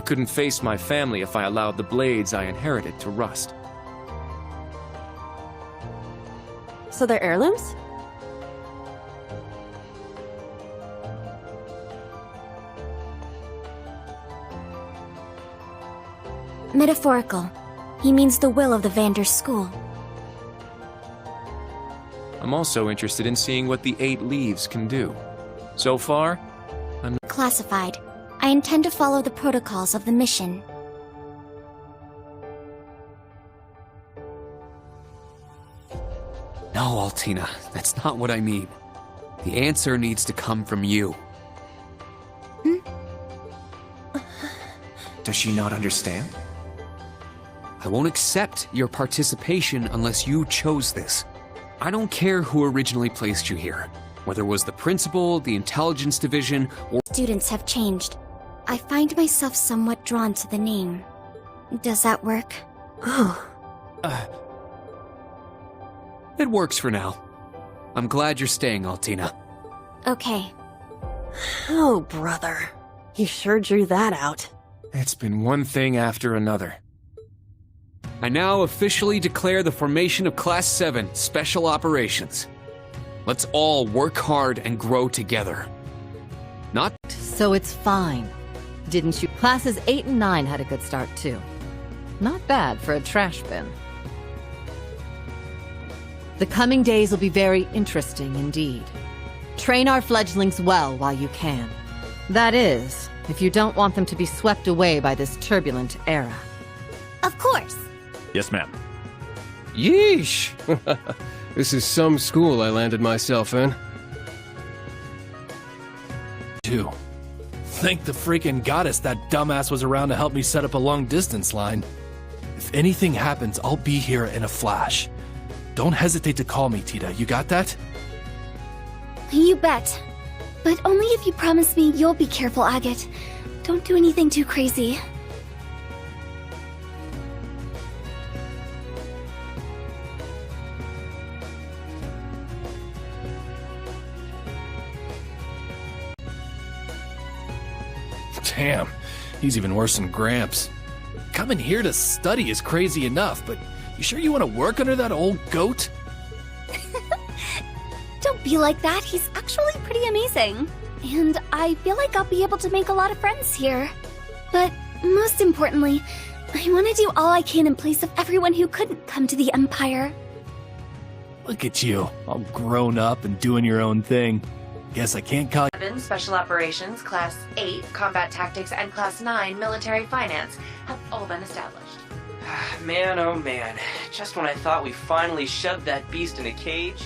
couldn't face my family if I allowed the blades I inherited to rust. So they're heirlooms? Metaphorical. He means the will of the Vander school. I'm also interested in seeing what the 8 leaves can do. So far, I'm Classified. I intend to follow the protocols of the mission. No, Altina, that's not what I mean. The answer needs to come from you. Does she not understand? I won't accept your participation unless you chose this. I don't care who originally placed you here, whether it was the principal, the intelligence division, or... Students have changed. I find myself somewhat drawn to the name. Does that work? It works for now. I'm glad you're staying, Altina. Okay. Oh, brother. You sure drew that out. It's been one thing after another. I now officially declare the formation of Class 7 Special Operations. Let's all work hard and grow together. Not... So it's fine. Didn't you? Classes 8 and 9 had a good start too. Not bad for a trash bin. The coming days will be very interesting indeed. Train our fledglings well while you can. That is, if you don't want them to be swept away by this turbulent era. Of course. Yes, ma'am. Yeesh! This is some school I landed myself in. Thank the freaking goddess that dumbass was around to help me set up a long-distance line. If anything happens, I'll be here in a flash. Don't hesitate to call me, Tita. You got that? You bet. But only if you promise me you'll be careful, Agate. Don't do anything too crazy. Damn, he's even worse than Gramps. Coming here to study is crazy enough, but you sure you want to work under that old goat? Don't be like that. He's actually pretty amazing. And I feel like I'll be able to make a lot of friends here. But most importantly, I want to do all I can in place of everyone who couldn't come to the Empire. Look at you, all grown up and doing your own thing. Guess I can't call 7 Special Operations, Class 8 Combat Tactics, and Class 9 Military Finance have all been established. Man, oh man. Just when I thought we finally shoved that beast in a cage,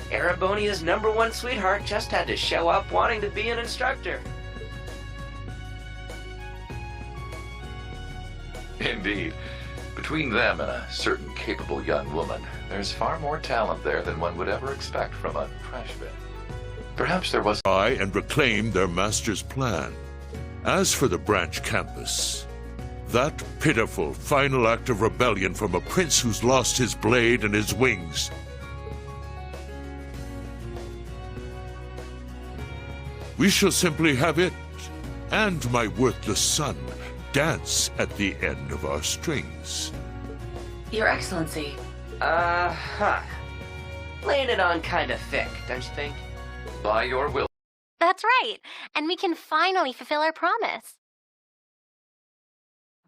Erebonia's #1 sweetheart just had to show up wanting to be an instructor. Indeed. Between them and a certain capable young woman, there's far more talent there than one would ever expect from a trash bin. Perhaps there was... And reclaim their master's plan. As for the branch campus, that pitiful final act of rebellion from a prince who's lost his blade and his wings. We shall simply have it, and my worthless son, dance at the end of our strings. Your Excellency, laying it on kinda thick, don't you think? By your will. That's right, and we can finally fulfill our promise.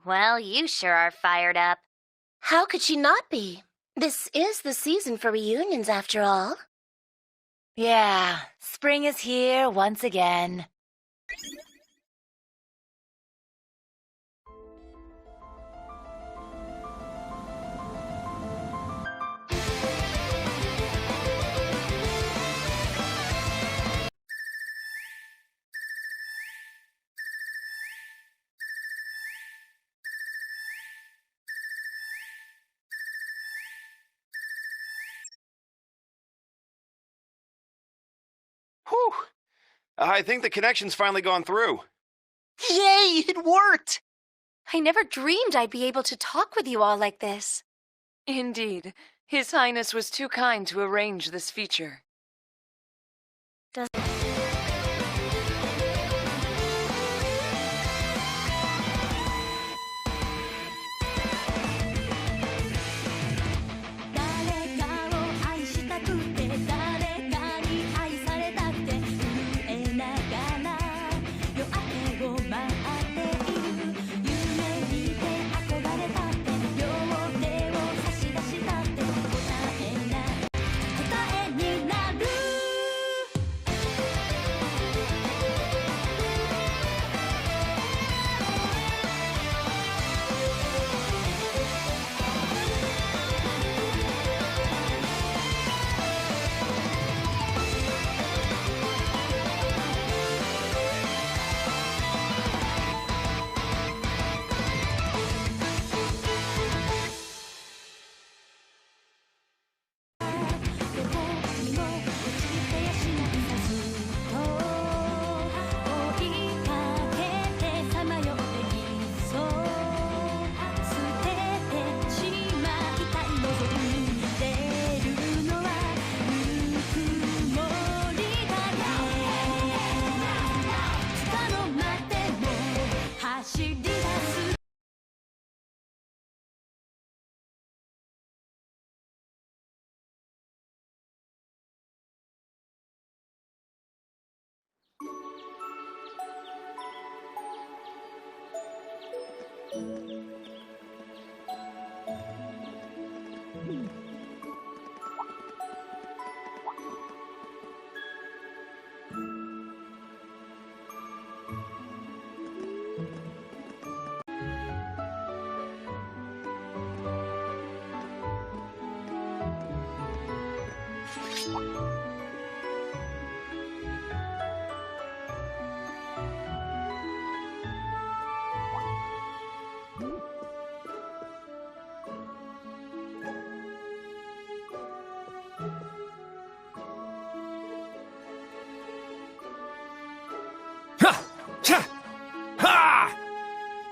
Well, you sure are fired up. How could she not be? This is the season for reunions, after all. Yeah, spring is here once again. Whew! I think the connection's finally gone through. Yay, it worked! I never dreamed I'd be able to talk with you all like this. Indeed, His Highness was too kind to arrange this feature.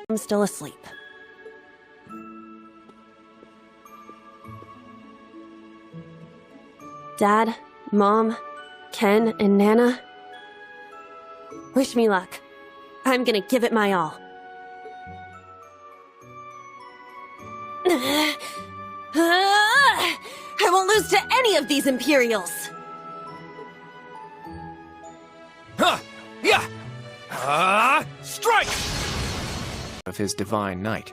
I'm still asleep. Dad, Mom, Ken, and Nana. Wish me luck. I'm gonna give it my all. I won't lose to any of these Imperials! Strike! Of his divine night.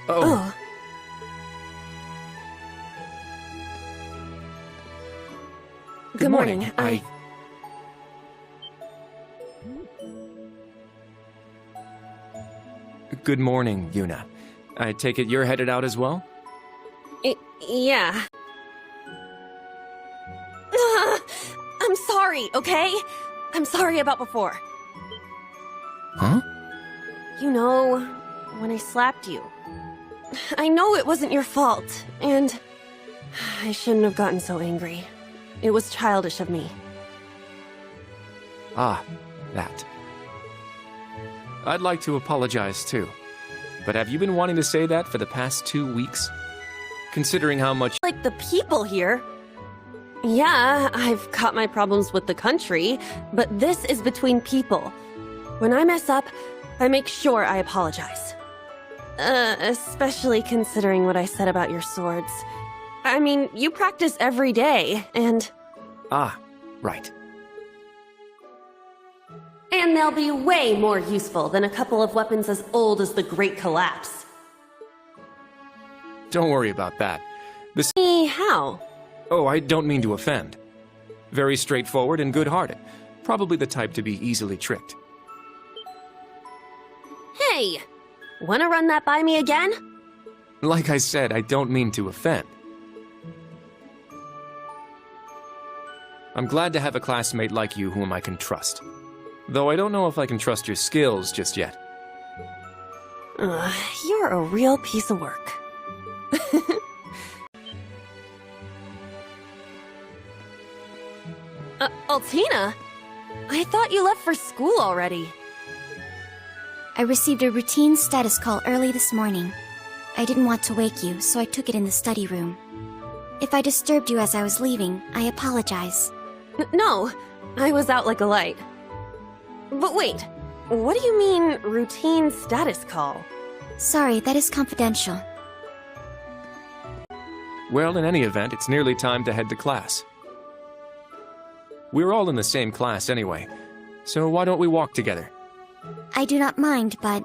Oh. Good morning. Good morning, Yuna. I take it you're headed out as well? Yeah. I'm sorry, okay? I'm sorry about before. Huh? You know, when I slapped you. I know it wasn't your fault, and I shouldn't have gotten so angry. It was childish of me. Ah, that. I'd like to apologize too. But have you been wanting to say that for the past 2 weeks? Considering how much— Like the people here. Yeah, I've got my problems with the country, but this is between people. When I mess up, I make sure I apologize. Especially considering what I said about your swords. I mean, you practice every day, and... Ah, right. And they'll be way more useful than a couple of weapons as old as the Great Collapse. Don't worry about that. How? Oh, I don't mean to offend. Very straightforward and good-hearted. Probably the type to be easily tricked. Hey! Wanna run that by me again? Like I said, I don't mean to offend. I'm glad to have a classmate like you whom I can trust. Though I don't know if I can trust your skills just yet. You're a real piece of work. Altina? I thought you left for school already. I received a routine status call early this morning. I didn't want to wake you, so I took it in the study room. If I disturbed you as I was leaving, I apologize. No, I was out like a light. But wait, what do you mean, routine status call? Sorry, that is confidential. Well, in any event, it's nearly time to head to class. We're all in the same class anyway, so why don't we walk together? I do not mind, but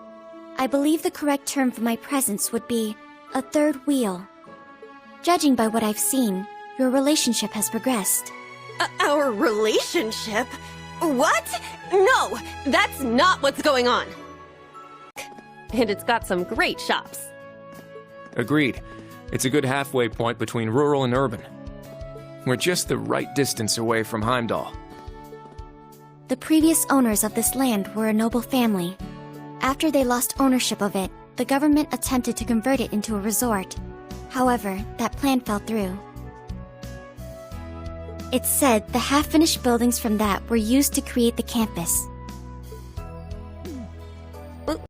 I believe the correct term for my presence would be a third wheel. Judging by what I've seen, your relationship has progressed. Our relationship? What? No, that's not what's going on. And it's got some great shops. Agreed. It's a good halfway point between rural and urban. We're just the right distance away from Heimdall. The previous owners of this land were a noble family. After they lost ownership of it, the government attempted to convert it into a resort. However, that plan fell through. It's said the half-finished buildings from that were used to create the campus.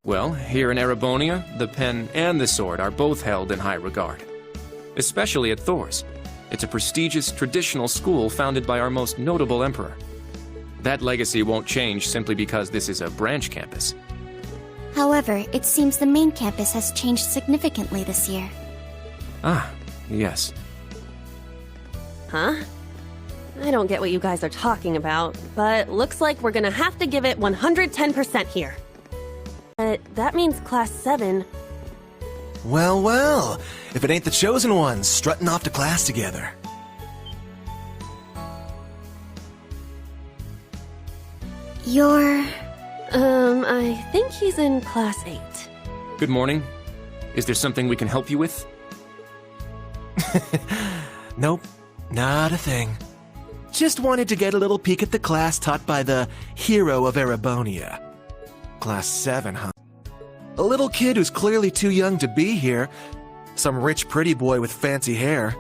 Well, here in Erebonia, the pen and the sword are both held in high regard. Especially at Thor's. It's a prestigious, traditional school founded by our most notable emperor. That legacy won't change simply because this is a branch campus. However, it seems the main campus has changed significantly this year. Ah, yes. Huh? I don't get what you guys are talking about, but looks like we're gonna have to give it 110% here. But that means Class 7... Well, well, if it ain't the chosen ones strutting off to class together. You're... I think he's in Class 8. Good morning. Is there something we can help you with? Nope, not a thing. Just wanted to get a little peek at the class taught by the hero of Erebonia. Class 7, huh? A little kid who's clearly too young to be here. Some rich pretty boy with fancy hair.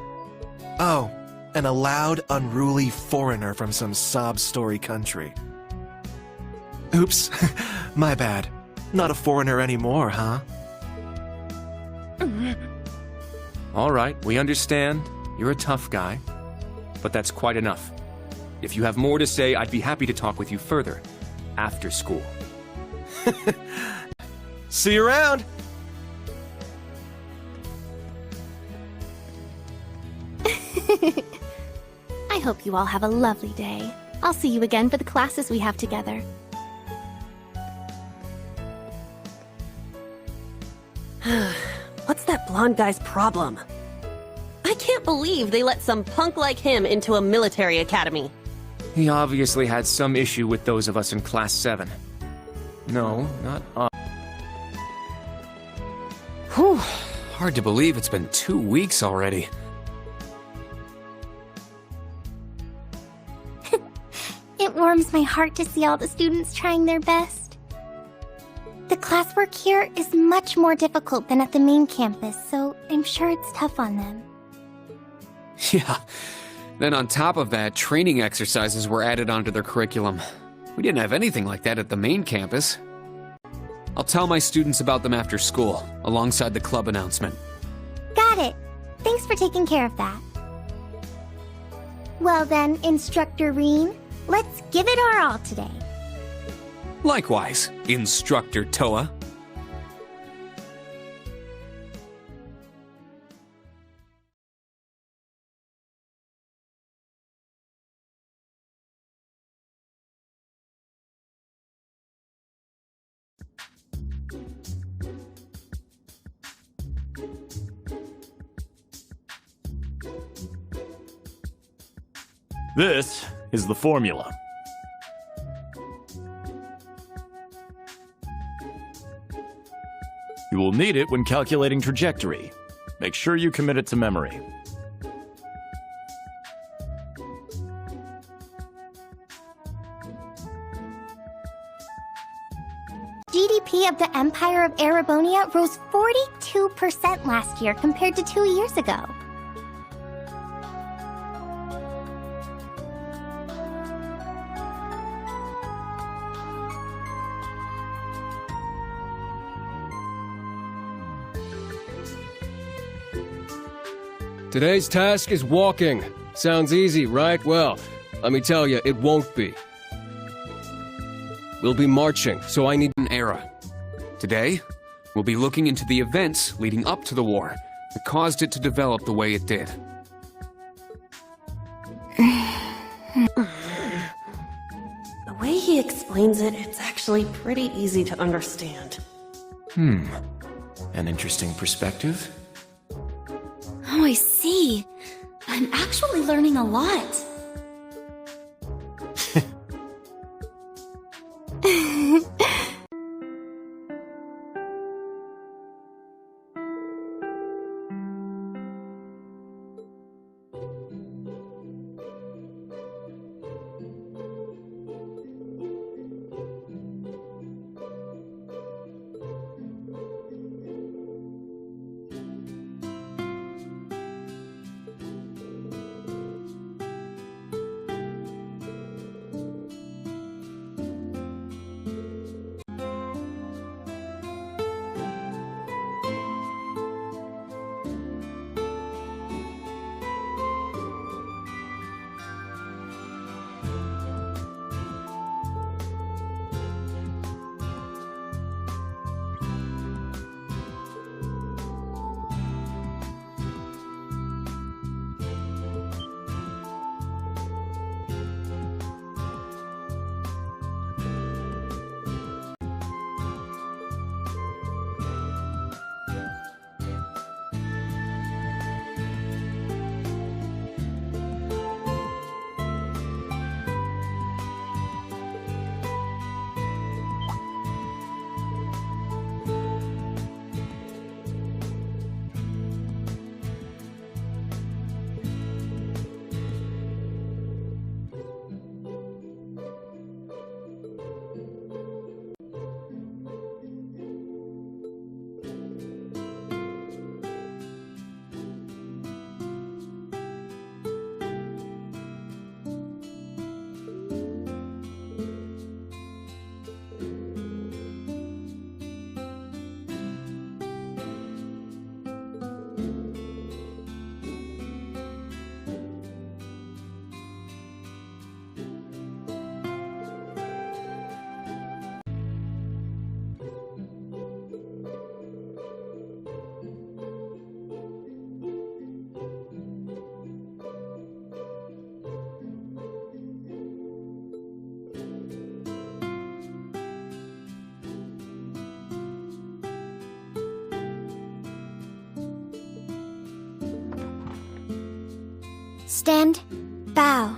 Oh, and a loud, unruly foreigner from some sob-story country. Oops, my bad. Not a foreigner anymore, huh? All right, we understand. You're a tough guy. But that's quite enough. If you have more to say, I'd be happy to talk with you further. After school. See you around! I hope you all have a lovely day. I'll see you again for the classes we have together. What's that blonde guy's problem? I can't believe they let some punk like him into a military academy. He obviously had some issue with those of us in Class 7. No, not us. Whew. Hard to believe it's been 2 weeks already. It warms my heart to see all the students trying their best. The classwork here is much more difficult than at the main campus, so I'm sure it's tough on them. Yeah. Then on top of that, training exercises were added onto their curriculum. We didn't have anything like that at the main campus. I'll tell my students about them after school, alongside the club announcement. Got it. Thanks for taking care of that. Well then, Instructor Reen, let's give it our all today. Likewise, Instructor Toa. This is the formula. You will need it when calculating trajectory. Make sure you commit it to memory. GDP of the Empire of Erebonia rose 42% last year compared to 2 years ago. Today's task is walking. Sounds easy, right? Well, let me tell you, it won't be. We'll be marching, so I need an era. Today, we'll be looking into the events leading up to the war that caused it to develop the way it did. The way he explains it, it's actually pretty easy to understand. An interesting perspective. Oh, I see. I'm actually learning a lot. Stand. Bow.